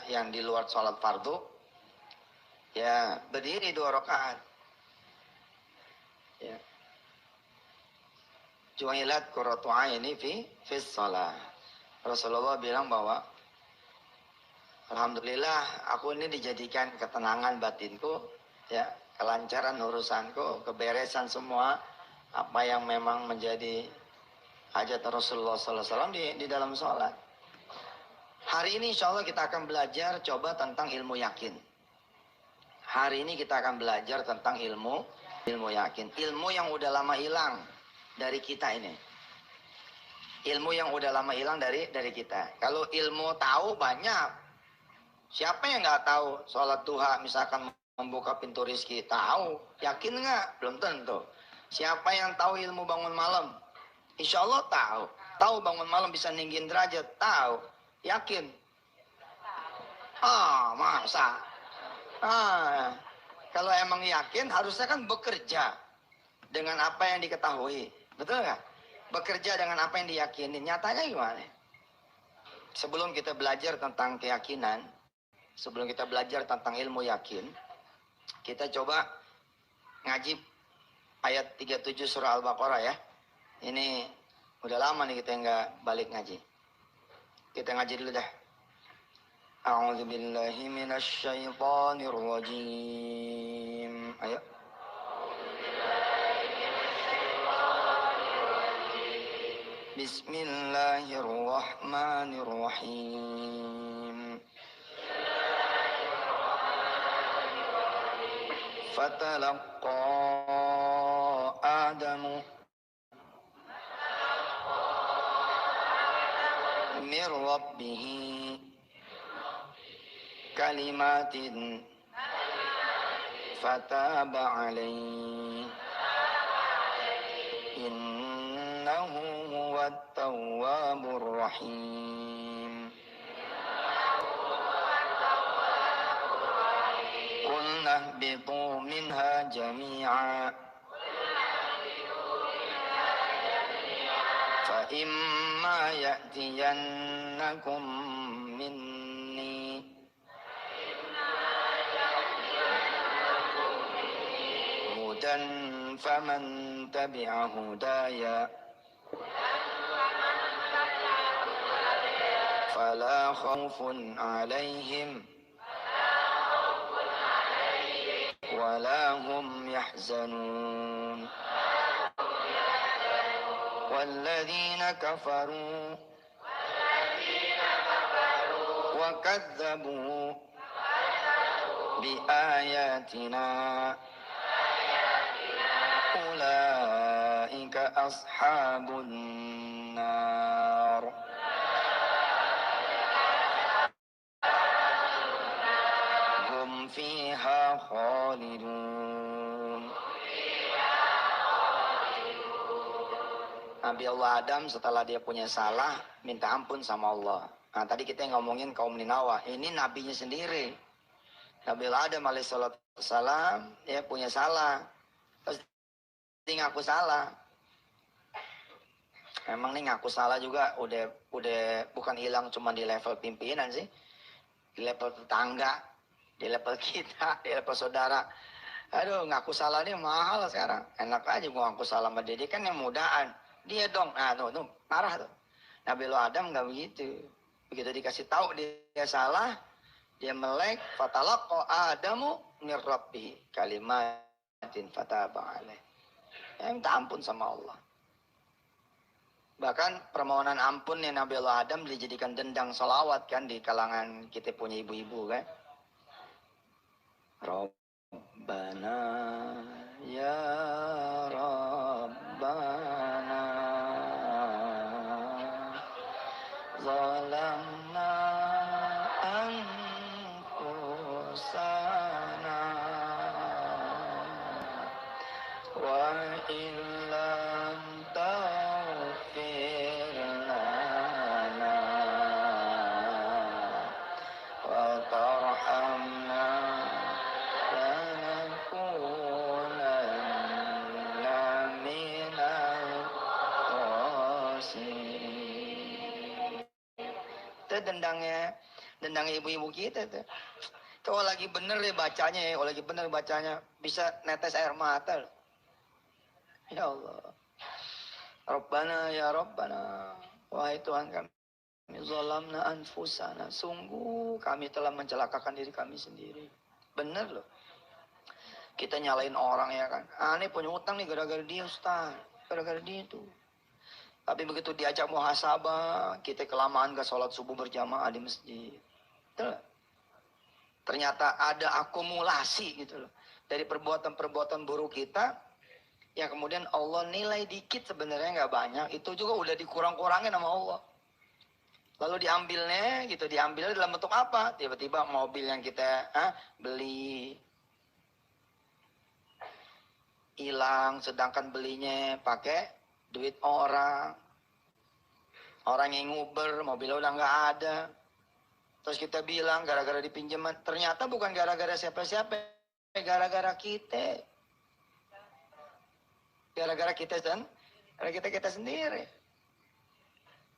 yang di luar sholat fardu, ya berdiri 2 rakaat. Ya. Ju'ilat qurratu aini fi shalah. Rasulullah bilang bahwa alhamdulillah aku ini dijadikan ketenangan batinku, ya, kelancaran urusanku, keberesan semua apa yang memang menjadi hajat Rasulullah SAW di dalam sholat. Hari ini insya Allah kita akan belajar coba tentang ilmu yakin. Hari ini kita akan belajar tentang ilmu yakin. Ilmu yang udah lama hilang dari kita ini. Ilmu yang udah lama hilang dari kita. Kalau ilmu tahu banyak. Siapa yang nggak tahu sholat duha misalkan membuka pintu rizki? Tahu. Yakin nggak? Belum tentu. Siapa yang tahu ilmu bangun malam? Insya Allah tahu. Tahu bangun malam bisa ninggin derajat? Tahu. Yakin? Masa? Kalau emang yakin harusnya kan bekerja dengan apa yang diketahui. Betul nggak? Bekerja dengan apa yang diyakini. Nyatanya gimana? Sebelum kita belajar tentang keyakinan, sebelum kita belajar tentang ilmu yakin, kita coba ngaji ayat 37 surah Al-Baqarah ya. Ini udah lama nih kita nggak balik ngaji. Kita ngaji dulu dah. A'udzu billahi minasy syaithanir rajim. Ayo. Bismillahirrahmanirrahim. Fatalaqqa Adamu min rabbih kalimatin fataba alaihi innahu huwat tawwabur rahim. Qulna ihbitu minha jami'a fa imma ya'tiyannakum minni hudan faman tabi'a hudaya fala khawfun 'alaihim wala hum yahzanun. والذين كفروا وكذبوا بآياتنا أولئك أصحاب النار هم فيها خالدون. Nabi Allah Adam setelah dia punya salah minta ampun sama Allah. Nah tadi kita ngomongin kaum Ninawa, ini nabinya sendiri. Nabi Allah Adam alaihissalam ya punya salah, terus dia ngaku salah. Emang nih ngaku salah juga udah bukan hilang cuma di level pimpinan sih, di level tetangga, di level kita, di level saudara. Aduh ngaku salah nih mahal sekarang. Enak aja gua ngaku salah sama dia kan yang mudahan. Dia dong, tuh marah tuh. Nabi Adam nggak begitu. Begitu dikasih tahu dia salah, dia melek. Fatalaqqa Adamu min rabbih kalimatin fataba alaih. Ya, minta ampun sama Allah. Bahkan permohonan ampunnya Nabi Adam dijadikan dendang sholawat kan di kalangan kita punya ibu-ibu kan. Rabbana ya Rabbana zalamna anfusana wa illam taghfir lana wa tarhamna lanakunanna minal khasirin. Itu dendangnya Dendang ibu-ibu kita tuh. Kalau lagi bener deh bacanya ya, kalau lagi bener bacanya bisa netes air mata loh. Ya Allah. Rabbana ya Rabbana. Wahai Tuhan kami. Zalamna anfusana. Sungguh kami telah mencelakakan diri kami sendiri. Bener loh. Kita nyalain orang ya kan. Aneh punya utang nih gara-gara dia Ustaz. Gara-gara dia tuh. Tapi begitu diajak muhasabah, kita kelamaan gak sholat subuh berjamaah di masjid. Betul. Ternyata ada akumulasi gitu loh. Dari perbuatan-perbuatan buruk kita, yang kemudian Allah nilai dikit sebenarnya gak banyak. Itu juga udah dikurang-kurangin sama Allah. Lalu diambilnya gitu, diambilnya dalam bentuk apa? Tiba-tiba mobil yang kita beli hilang, sedangkan belinya pakai duit orang. Orang yang nguber, mobilnya udah nggak ada. Terus kita bilang gara-gara dipinjeman. Ternyata bukan gara-gara siapa-siapa. Gara-gara kita. Gara-gara kita kan? Gara-gara kita sendiri.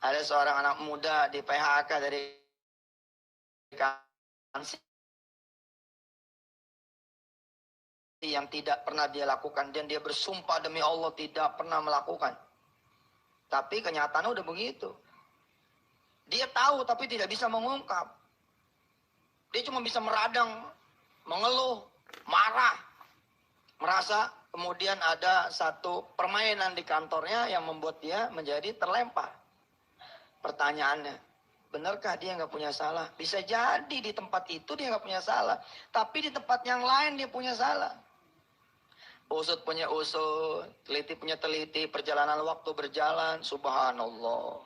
Ada seorang anak muda di PHK dari kansi yang tidak pernah dia lakukan. Dan dia bersumpah demi Allah tidak pernah melakukan. Tapi kenyataannya udah begitu. Dia tahu tapi tidak bisa mengungkap. Dia cuma bisa meradang, mengeluh, marah. Merasa kemudian ada satu permainan di kantornya yang membuat dia menjadi terlempar. Pertanyaannya, benarkah dia nggak punya salah? Bisa jadi di tempat itu dia nggak punya salah. Tapi di tempat yang lain dia punya salah. Usut punya usut, teliti punya teliti, perjalanan waktu berjalan, subhanallah.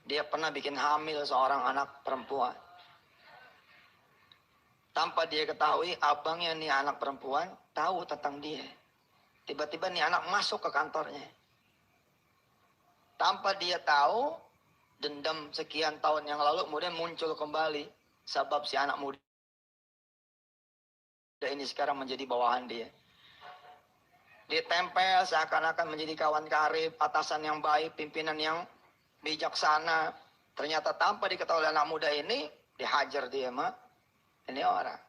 Dia pernah bikin hamil seorang anak perempuan. Tanpa dia ketahui, abangnya nih anak perempuan tahu tentang dia. Tiba-tiba nih anak masuk ke kantornya. Tanpa dia tahu, dendam sekian tahun yang lalu kemudian muncul kembali. Sebab si anak muda ini sekarang menjadi bawahan dia. Ditempel seakan-akan menjadi kawan karib, atasan yang baik, pimpinan yang bijaksana. Ternyata tanpa diketahui anak muda ini, dihajar dia mah. Ini orang.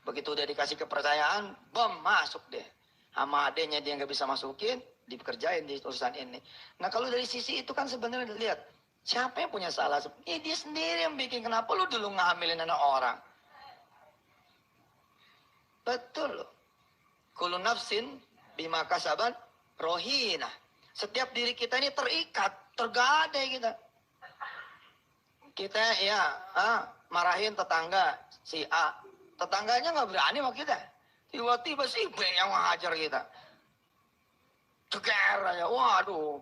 Begitu udah dikasih kepercayaan, bom, masuk deh. Sama adenya dia nggak bisa masukin, dikerjain di urusan ini. Nah kalau dari sisi itu kan sebenarnya lihat, siapa yang punya salah? Dia sendiri yang bikin. Kenapa lu dulu ngambilin anak orang? Betul loh. Kullu nafsin bima kasaban rohina. Setiap diri kita ini terikat, tergadai kita. Kita ya marahin tetangga si A. Tetangganya nggak berani sama kita. Tiba-tiba si B yang menghajar kita. Ceker aja. Waduh.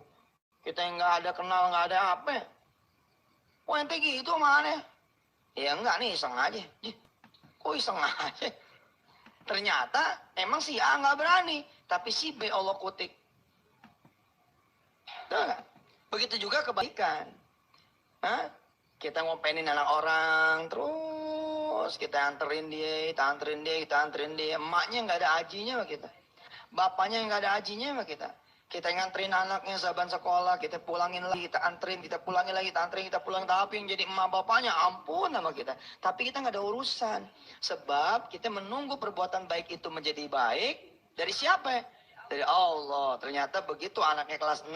Kita yang nggak ada kenal, nggak ada apa. Wah ente gitu mana? Ya enggak nih, iseng aja. Kok iseng aja? Ternyata emang si A nggak berani. Tapi si B Allah kutik. Tuh, begitu juga kebaikan. Kita ngopenin anak orang terus kita anterin dia, kita anterin dia. Emaknya nggak ada ajinya sama kita. Bapaknya nggak ada ajinya sama kita. Kita nganterin anaknya saban sekolah, kita pulangin lagi, kita anterin, kita pulangin lagi, kita anterin, kita pulang. Tapi yang jadi emak bapaknya ampun sama kita. Tapi kita nggak ada urusan. Sebab kita menunggu perbuatan baik itu menjadi baik dari siapa? Dari Allah. Ternyata begitu anaknya kelas 6,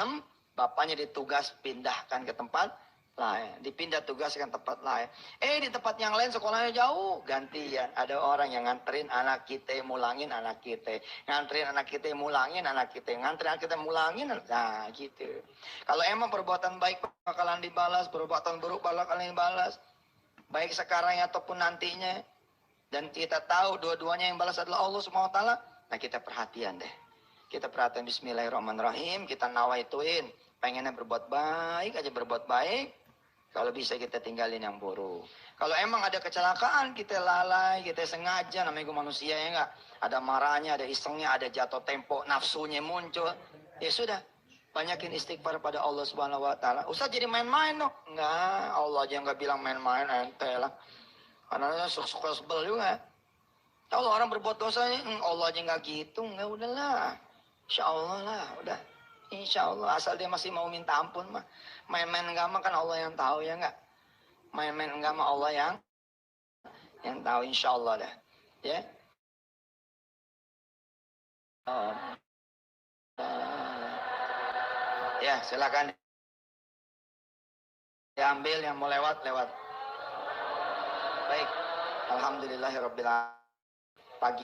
bapaknya ditugas pindahkan ke tempat lain, dipindah tugaskan tempat lain. Di tempat yang lain sekolahnya jauh, gantian. Ada orang yang nganterin anak kita, mulangin anak kita, nganterin anak kita, mulangin anak kita, nganterin anak kita, mulangin. Nah gitu. Kalau emang perbuatan baik bakalan dibalas, perbuatan buruk bakalan dibalas, baik sekarang ataupun nantinya. Dan kita tahu dua-duanya yang balas adalah Allah SWT. Nah kita perhatian deh. Kita perhatian bismillahirrahmanirrahim. Kita nawaituin. Pengennya berbuat baik aja, berbuat baik. Kalau bisa kita tinggalin yang buruk. Kalau emang ada kecelakaan, kita lalai, kita sengaja, namanya manusia ya enggak. Ada marahnya, ada isengnya, ada jatuh tempo, nafsunya muncul. Ya sudah, banyakin istighfar pada Allah Subhanahu wa taala. Ustaz jadi main-main dong. Enggak, Allah aja enggak bilang main-main, ente lah. Karena suka sebel juga. Kalau orang berbuat dosa, Allah aja enggak gitu, enggak udahlah. Insya Allah lah, udah. Insya Allah, asal dia masih mau minta ampun mah. Main-main enggak mah kan Allah yang tahu ya enggak. Main-main enggak mah Allah yang Yang tahu insya Allah dah. Ya. Ya, silakan diambil yang mau lewat. Baik. Alhamdulillahirabbil alamin. Pagi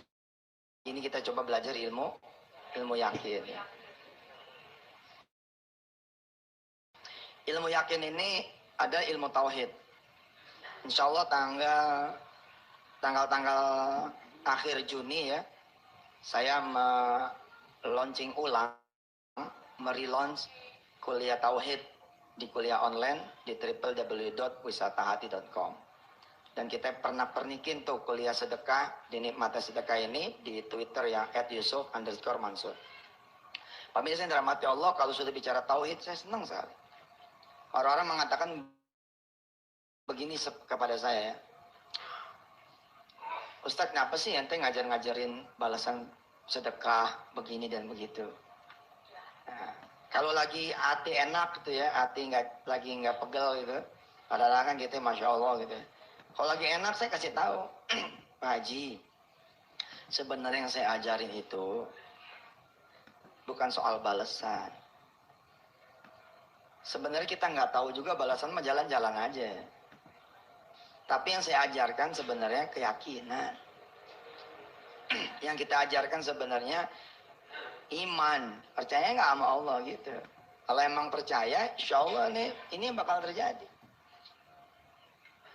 ini kita coba belajar ilmu yakin. Ilmu yakin ini ada ilmu tauhid. Insya Allah tanggal akhir Juni ya, saya launching ulang, merelaunch kuliah tauhid di kuliah online di www.wisatahati.com. Dan kita pernah pernikin tuh kuliah sedekah di Nikmati Sedekah ini di Twitter yang @yusuf_mansur. Pemirsa yang dirahmati Allah, kalau sudah bicara tauhid saya senang sekali. Orang-orang mengatakan begini kepada saya ya, Ustadz, kenapa sih ente ngajarin balasan sedekah begini dan begitu? Nah, kalau lagi hati enak gitu ya, hati lagi nggak pegel gitu, padahal kan gitu, masya Allah gitu. Kalau lagi enak saya kasih tahu, Pak Haji, sebenarnya yang saya ajarin itu bukan soal balasan. Sebenarnya kita nggak tahu juga balasan mah jalan-jalan aja. Tapi yang saya ajarkan sebenarnya keyakinan. Yang kita ajarkan sebenarnya iman. Percaya nggak sama Allah gitu. Kalau emang percaya, insya Allah ini bakal terjadi.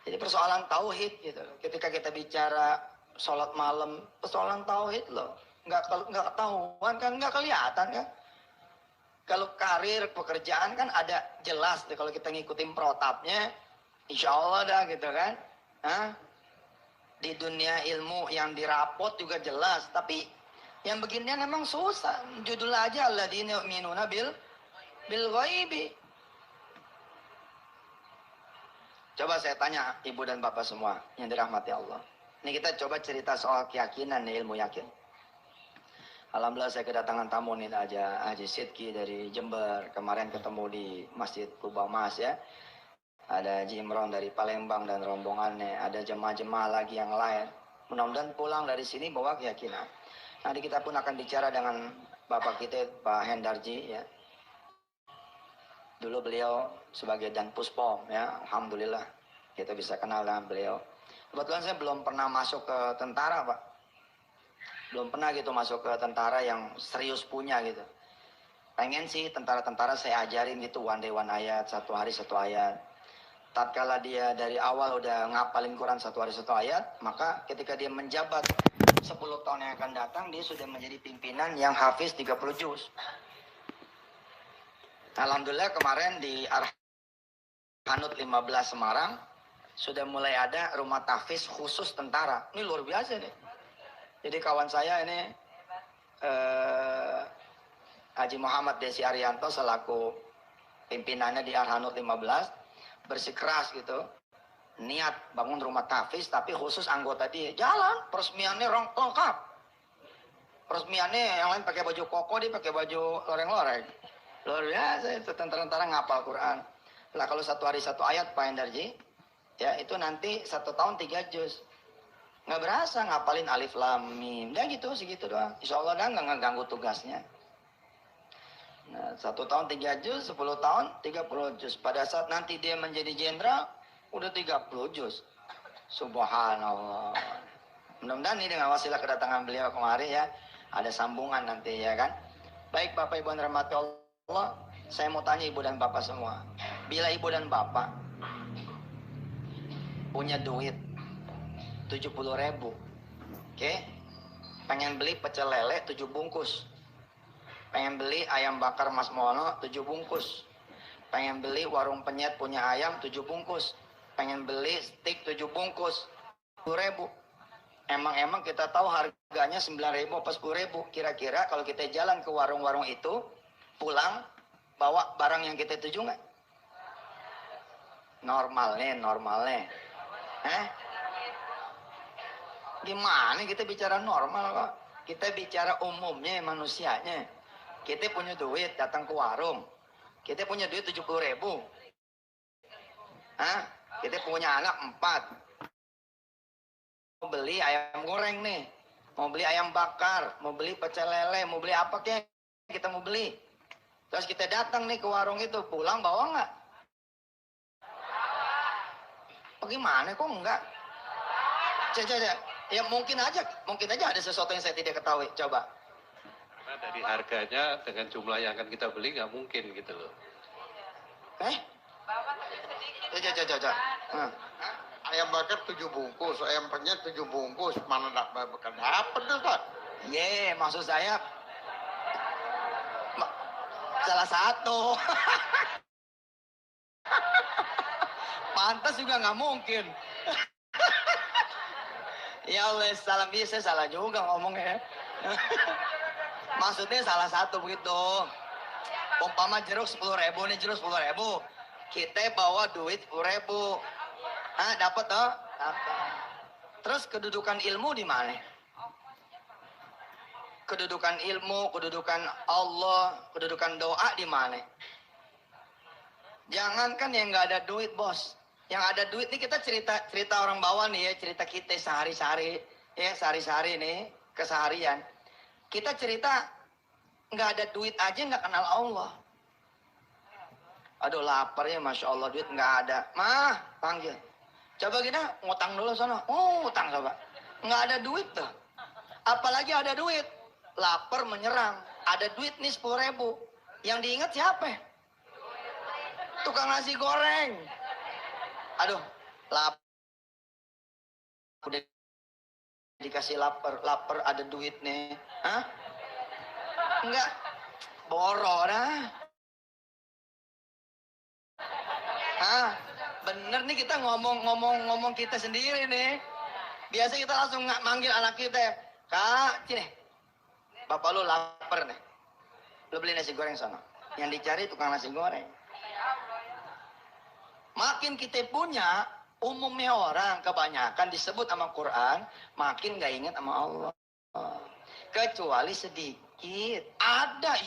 Jadi persoalan tauhid gitu. Ketika kita bicara sholat malam, persoalan tauhid loh. Nggak ketahuan kan, nggak kelihatan kan. Kalau karir, pekerjaan kan ada jelas deh. Kalau kita ngikutin protapnya, insya Allah dah gitu kan. Hah? Di dunia ilmu yang dirapot juga jelas. Tapi yang beginian memang susah. Judul aja alladzina yu'minuna bil ghaibi. Coba saya tanya ibu dan bapak semua yang dirahmati Allah. Ini kita coba cerita soal keyakinan nih, ilmu yakin. Alhamdulillah saya kedatangan tamu nih aja Haji Sidki dari Jember. Kemarin ketemu di Masjid Kubah Mas ya. Ada Haji Imron dari Palembang dan rombongannya. Ada jemaah-jemaah lagi yang lain. Mudah-mudahan pulang dari sini bawa keyakinan. Nanti kita pun akan bicara dengan bapak kita Pak Hendarji ya. Dulu beliau sebagai Dan Puspom ya, alhamdulillah kita bisa kenal dengan beliau. Kebetulan saya belum pernah masuk ke tentara Pak, belum pernah gitu masuk ke tentara yang serius punya gitu. Pengen sih tentara-tentara saya ajarin gitu one day one ayat, satu hari satu ayat. Tatkala dia dari awal udah ngapalin Quran satu hari satu ayat, maka ketika dia menjabat 10 tahun yang akan datang, dia sudah menjadi pimpinan yang hafiz 30 juz. Alhamdulillah kemarin di Arhanut 15 Semarang sudah mulai ada rumah tahfiz khusus tentara. Ini luar biasa nih. Jadi kawan saya ini Haji Muhammad Desi Arianto selaku pimpinannya di Arhanut 15 bersikeras gitu. Niat bangun rumah tahfiz tapi khusus anggota dia. Jalan, peresmiannya lengkap. Peresmiannya yang lain pakai baju koko, dia pakai baju loreng-loreng. Luar biasa itu tentara-tentara ngapal Quran. Lah kalau satu hari satu ayat Pak Hendarji, ya itu nanti 1 tahun 3 juz. Nggak berasa ngapalin alif lam mim. Udah gitu segitu doang. Insya Allah nggak ngeganggu tugasnya. Nah, 1 tahun 3 juz, 10 tahun 30 juz. Pada saat nanti dia menjadi jenderal, udah 30 juz. Subhanallah. Mudah-mudahan ini dengan wasilah kedatangan beliau kemari ya, ada sambungan nanti ya kan. Baik Bapak Ibu yang dirahmati Allah, saya mau tanya ibu dan bapak semua. Bila ibu dan bapak punya duit 70.000, oke? Pengen beli pecel lele 7 bungkus. Pengen beli ayam bakar Mas Mono 7 bungkus. Pengen beli warung penyet punya ayam 7 bungkus. Pengen beli steak 7 bungkus. 10.000. Emang kita tahu harganya 9.000 apa 10.000. Kira-kira kalau kita jalan ke warung-warung itu, pulang bawa barang yang kita tuju nggak? Normalnya. Gimana kita bicara normal kok? Kita bicara umumnya manusianya. Kita punya duit datang ke warung. Kita punya duit 70.000. Kita punya anak 4. beli ayam goreng nih, mau beli ayam bakar, mau beli pecel lele, mau beli apa kek kita mau beli. Terus kita datang nih ke warung itu, pulang bawa nggak? Bagaimana kok enggak? Coba, ya mungkin aja ada sesuatu yang saya tidak ketahui. Coba. Karena dari harganya dengan jumlah yang akan kita beli nggak mungkin gitu loh. Coba. Ayam bakar 7 bungkus, ayam penyet 7 bungkus, mana bakal dapet tuh Pak? Maksud saya salah satu. Pantas juga nggak mungkin. Ya Allah, salah bisa, salah juga ngomongnya. Maksudnya salah satu begitu. Umpama jeruk 10.000 nih, jeruk 10.000. Kita bawa duit 10.000. Dapat toh? Dapat. Terus kedudukan ilmu di mana? Kedudukan ilmu, kedudukan Allah, kedudukan doa di mana? Jangankan yang nggak ada duit, bos. Yang ada duit nih kita cerita orang bawah nih ya, cerita kita sehari-hari ya, sehari-hari nih keseharian. Kita cerita nggak ada duit aja nggak kenal Allah. Aduh lapar ya, masya Allah, duit nggak ada. Mah panggil. Coba kita ngutang dulu sana. Ngutang coba. Nggak ada duit tuh. Apalagi ada duit. Lapar menyerang. Ada duit nih 10.000. Yang diingat siapa? Tukang nasi goreng. Aduh, lapar. Udah dikasih lapar. Lapar ada duit nih. Hah? Enggak. Boro dah. Bener nih kita ngomong kita sendiri nih. Biasa kita langsung manggil anak kita, Kak, sini. Bapak lu lapar nih. Lu beli nasi goreng sana. Yang dicari tukang nasi goreng. Makin kita punya, umumnya orang kebanyakan disebut sama Quran, makin gak ingat sama Allah. Kecuali sedikit. Ada,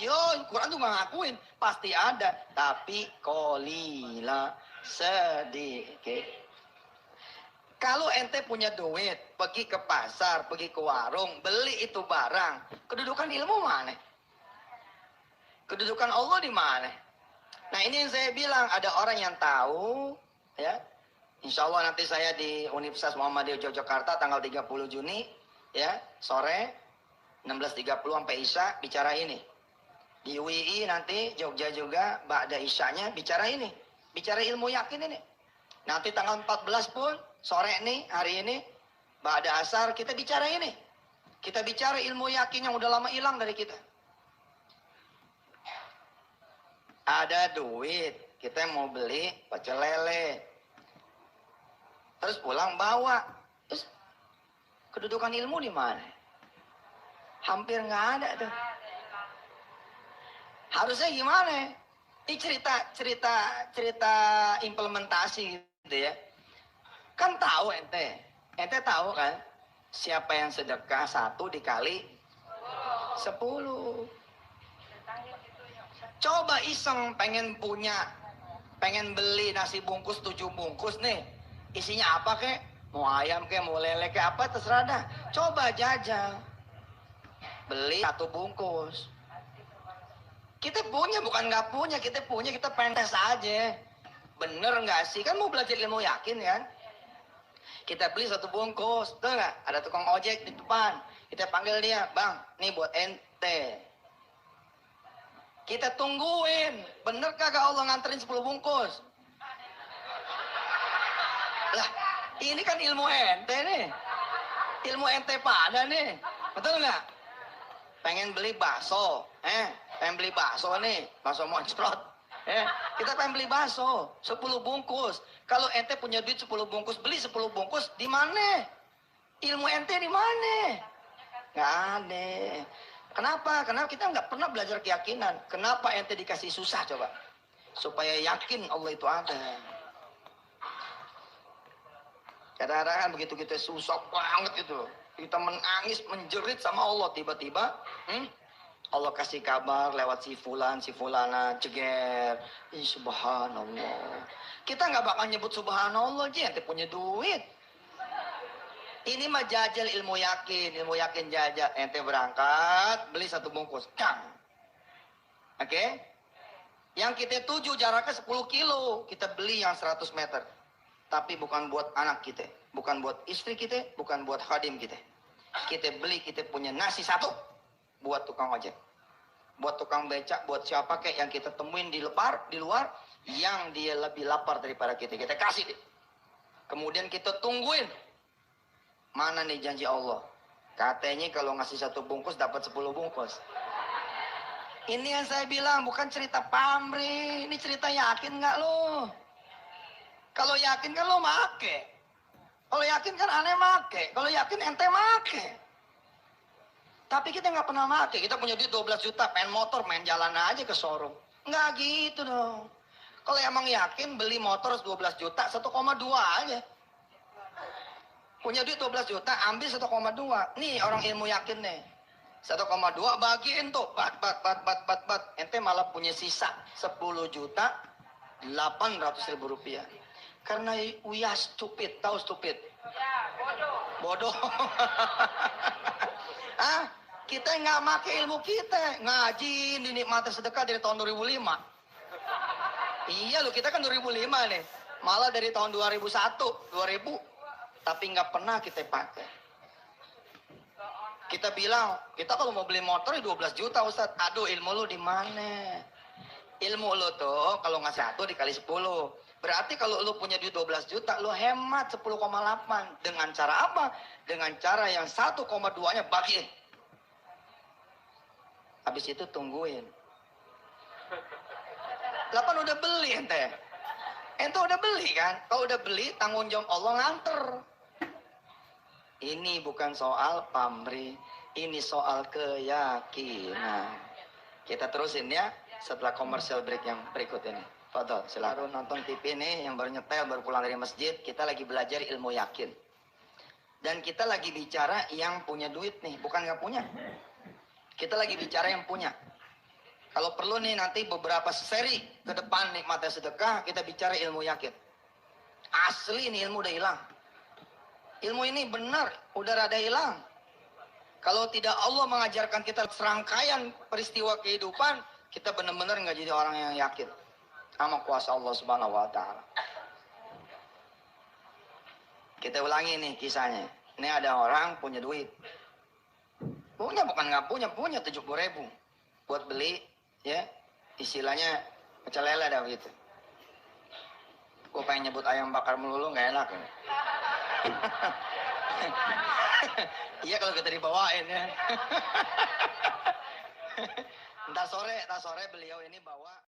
Quran tuh gak ngakuin. Pasti ada. Tapi kolila, sedikit. Kalau ente punya duit, pergi ke pasar, pergi ke warung, beli itu barang, kedudukan ilmu mana? Kedudukan Allah di mana? Nah ini yang saya bilang, ada orang yang tahu, ya. Insya Allah nanti saya di Universitas Muhammadiyah Yogyakarta tanggal 30 Juni, ya, sore, 16.30 sampai Isya, bicara ini. Di UII nanti, Jogja juga, Ba'da Isyanya, bicara ini. Bicara ilmu yakin ini. Nanti tanggal 14 pun, sore nih, hari ini, Ba'da Asar, kita bicara ini. Kita bicara ilmu yakin yang udah lama hilang dari kita. Ada duit, kita mau beli pecel lele. Terus pulang bawa. Terus kedudukan ilmu di mana? Hampir nggak ada tuh. Harusnya gimana? Ini cerita implementasi gitu ya. Kan tahu ente tahu kan siapa yang sedekah 1 dikali 10. Coba iseng pengen beli nasi bungkus 7 bungkus nih. Isinya apa kek? Mau ayam kek, mau lele kek, apa terserah dah. Coba jajal. Beli 1 bungkus. Kita punya, bukan nggak punya, kita punya, kita pengen tes aja. Bener nggak sih? Kan mau belajar ilmu yakin kan? Kita beli 1 bungkus, tuh nggak? Ada tukang ojek di depan. Kita panggil dia, bang, nih buat ente. Kita tungguin, bener kagak Allah nganterin 10 bungkus? Lah, ini kan ilmu ente nih. Ilmu ente pada nih. Betul nggak? Pengen beli bakso, pengen beli bakso nih, bakso moncrot. Kita pengen beli bakso, 10 bungkus. Kalau ente punya duit 10 bungkus, beli 10 bungkus, di mana? Ilmu ente di mana? Nggak ada. Kenapa? Karena kita nggak pernah belajar keyakinan. Kenapa ente dikasih susah coba? Supaya yakin Allah itu ada. Kadang-kadang begitu kita susah banget itu. Kita menangis, menjerit sama Allah. Tiba-tiba Allah kasih kabar lewat si fulana, ceger. Subhanallah. Kita nggak bakal nyebut subhanallah aja, ente punya duit. Ini mah jajal ilmu yakin jajal. Ente berangkat, beli 1 bungkus. Dang. Oke? Yang kita tuju jaraknya 10 kilo. Kita beli yang 100 meter. Tapi bukan buat anak kita. Bukan buat istri kita. Bukan buat khadim kita. Kita beli, kita punya nasi 1. Buat tukang ojek. Buat tukang becak, buat siapa kek yang kita temuin di luar. Yang dia lebih lapar daripada kita. Kita kasih dia. Kemudian kita tungguin. Mana nih janji Allah? Katanya kalau ngasih 1 bungkus dapat 10 bungkus. Ini yang saya bilang bukan cerita pamrih. Ini cerita yakin nggak lo? Kalau yakin kan lo make. Kalau yakin kan aneh make. Kalau yakin ente make. Tapi kita nggak pernah make. Kita punya duit 12 juta, pengen motor, main jalan aja ke showroom. Nggak gitu dong. Kalau emang yakin beli motor 12 juta, 1,2 aja. Punya duit 12 juta, ambil 1,2. Nih orang ilmu yakin nih. 1,2 bagiin tuh. Bat. Ente malah punya sisa 10 juta 800.000 rupiah. Karena Uya stupid. Tahu stupid? Ya, bodoh. Hah? Kita nggak make ilmu kita. Ngaji dinikmati sedekah dari tahun 2005. Iya loh, kita kan 2005 nih. Malah dari tahun 2001, 2000. Tapi nggak pernah kita pakai. Kita bilang, kita kalau mau beli motor 12 juta Ustaz. Aduh, ilmu lu di mana? Ilmu lu tuh kalau nggak 1 dikali 10. Berarti kalau lu punya duit 12 juta, lu hemat 10,8. Dengan cara apa? Dengan cara yang 1,2-nya bagiin. Habis itu tungguin. Lah kan udah beli ente. Ente udah beli kan? Kalau udah beli, tanggung jawab Allah nganter. Ini bukan soal pamrih, ini soal keyakinan. Kita terusin ya setelah commercial break yang berikut ini. Fadol, silakan nonton TV nih yang baru nyetel, baru pulang dari masjid. Kita lagi belajar ilmu yakin. Dan kita lagi bicara yang punya duit nih, bukan nggak punya. Kita lagi bicara yang punya. Kalau perlu nih nanti beberapa seri ke depan nikmatnya sedekah, kita bicara ilmu yakin. Asli nih ilmu udah hilang. Ilmu ini benar, udah rada hilang. Kalau tidak Allah mengajarkan kita serangkaian peristiwa kehidupan, kita benar-benar nggak jadi orang yang yakin sama kuasa Allah Subhanahu Wa Taala. Kita ulangi nih kisahnya. Ini ada orang punya duit. Punya bukan nggak punya 70.000 buat beli, ya istilahnya pecel lele dah gitu. Gue pengen nyebut ayam bakar melulu nggak enak. Ya. Iya kalau kita dibawain ya. Ntar sore beliau ini bawa